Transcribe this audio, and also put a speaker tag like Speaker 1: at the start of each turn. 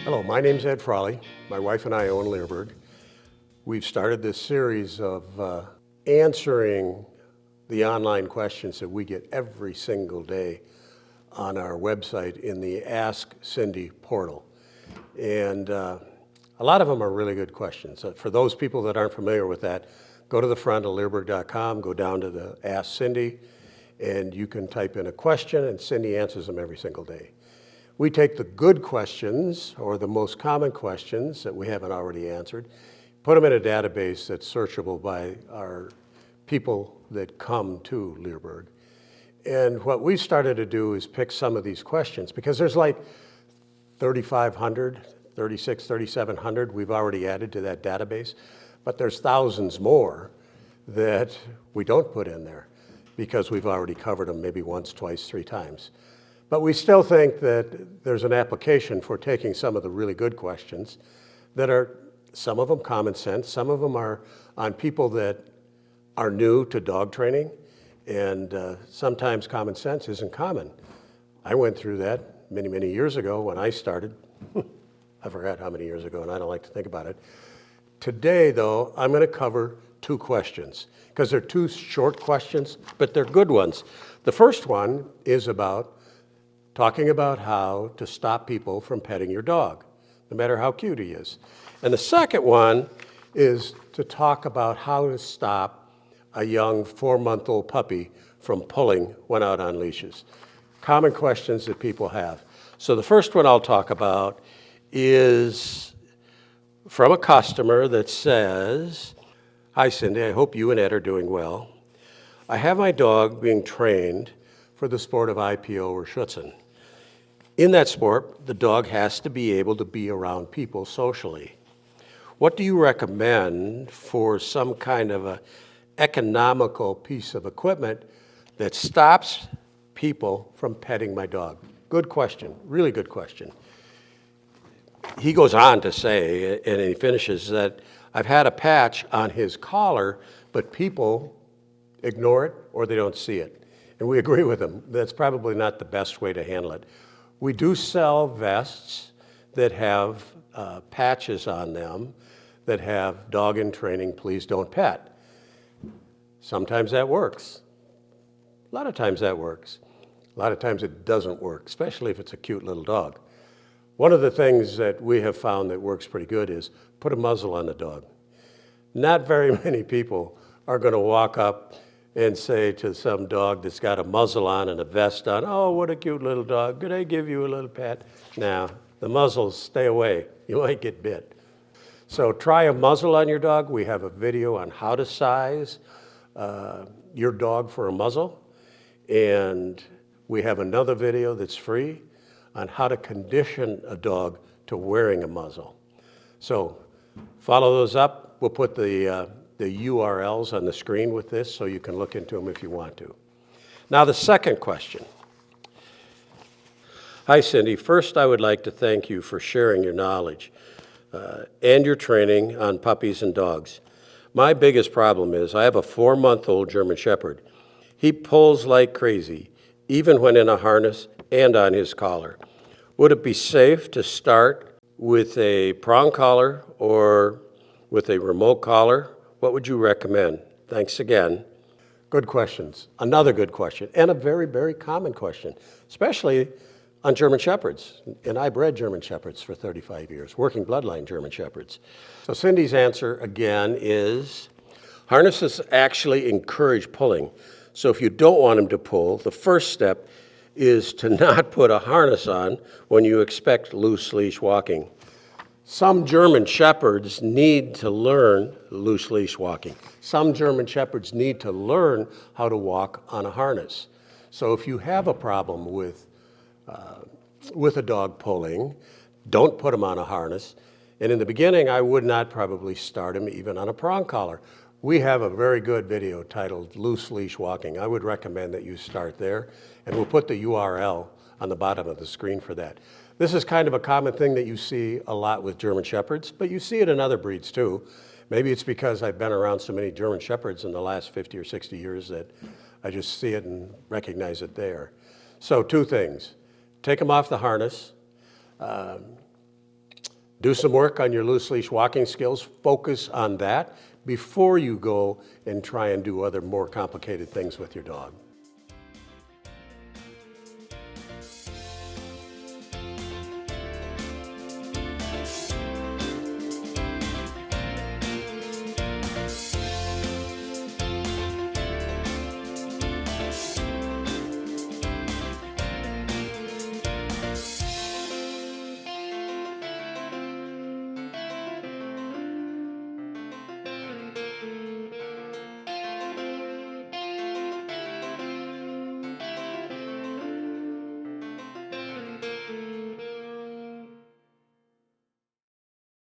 Speaker 1: Hello, my name's Ed Frawley. My wife and I own Leerburg. We've started this series of answering the online questions that we get every single day on our website in the Ask Cindy portal. And a lot of them are really good questions. For those people that aren't familiar with that, go to the front of Leerburg.com, go down to the Ask Cindy, and you can type in a question and Cindy answers them every single day. We take the good questions, or the most common questions that we haven't already answered, put them in a database that's searchable by our people that come to Leerburg. And what we've started to do is pick some of these questions, because there's like 3,500, 3,600, 3,700 we've already added to that database, but there's thousands more that we don't put in there because we've already covered them maybe once, twice, three times. But we still think that there's an application for taking some of the really good questions that are, some of them common sense, some of them are on people that are new to dog training, and sometimes common sense isn't common. I went through that many, many years ago when I started. I forgot how many years ago, and I don't like to think about it. Today, though, I'm going to cover two questions, because they're two short questions, but they're good ones. The first one is talking about how to stop people from petting your dog, no matter how cute he is. And the second one is to talk about how to stop a young 4-month-old puppy from pulling when out on leashes. Common questions that people have. So the first one I'll talk about is from a customer that says, "Hi Cindy, I hope you and Ed are doing well. I have my dog being trained for the sport of IPO or Schutzhund. In that sport, the dog has to be able to be around people socially. What do you recommend for some kind of a economical piece of equipment that stops people from petting my dog?" Good question, really good question. He goes on to say, and he finishes, that I've had a patch on his collar, but people ignore it or they don't see it. And we agree with him. That's probably not the best way to handle it. We do sell vests that have patches on them that have dog in training, please don't pet. Sometimes that works. A lot of times that works. A lot of times it doesn't work, especially if it's a cute little dog. One of the things that we have found that works pretty good is put a muzzle on the dog. Not very many people are going to walk up and say to some dog that's got a muzzle on and a vest on, "Oh, what a cute little dog. Could I give you a little pet?" Now, the muzzles, stay away. You might get bit. So try a muzzle on your dog. We have a video on how to size your dog for a muzzle. And we have another video that's free on how to condition a dog to wearing a muzzle. So follow those up. We'll put the URLs on the screen with this so you can look into them if you want to. Now the second question. Hi Cindy, first I would like to thank you for sharing your knowledge and your training on puppies and dogs. My biggest problem is I have a 4-month-old German Shepherd. He pulls like crazy, even when in a harness and on his collar. Would it be safe to start with a prong collar or with a remote collar? What would you recommend? Thanks again. Good questions. Another good question, and a very, very common question, especially on German Shepherds. And I bred German Shepherds for 35 years, working bloodline German Shepherds. So Cindy's answer again is, harnesses actually encourage pulling. So if you don't want him to pull, the first step is to not put a harness on when you expect loose leash walking. Some German Shepherds need to learn loose leash walking. Some German Shepherds need to learn how to walk on a harness. So if you have a problem with a dog pulling, don't put him on a harness. And in the beginning, I would not probably start him even on a prong collar. We have a very good video titled Loose Leash Walking. I would recommend that you start there, and we'll put the URL on the bottom of the screen for that. This is kind of a common thing that you see a lot with German Shepherds, but you see it in other breeds too. Maybe it's because I've been around so many German Shepherds in the last 50 or 60 years that I just see it and recognize it there. So two things. Take them off the harness. Do some work on your loose leash walking skills. Focus on that before you go and try and do other more complicated things with your dog.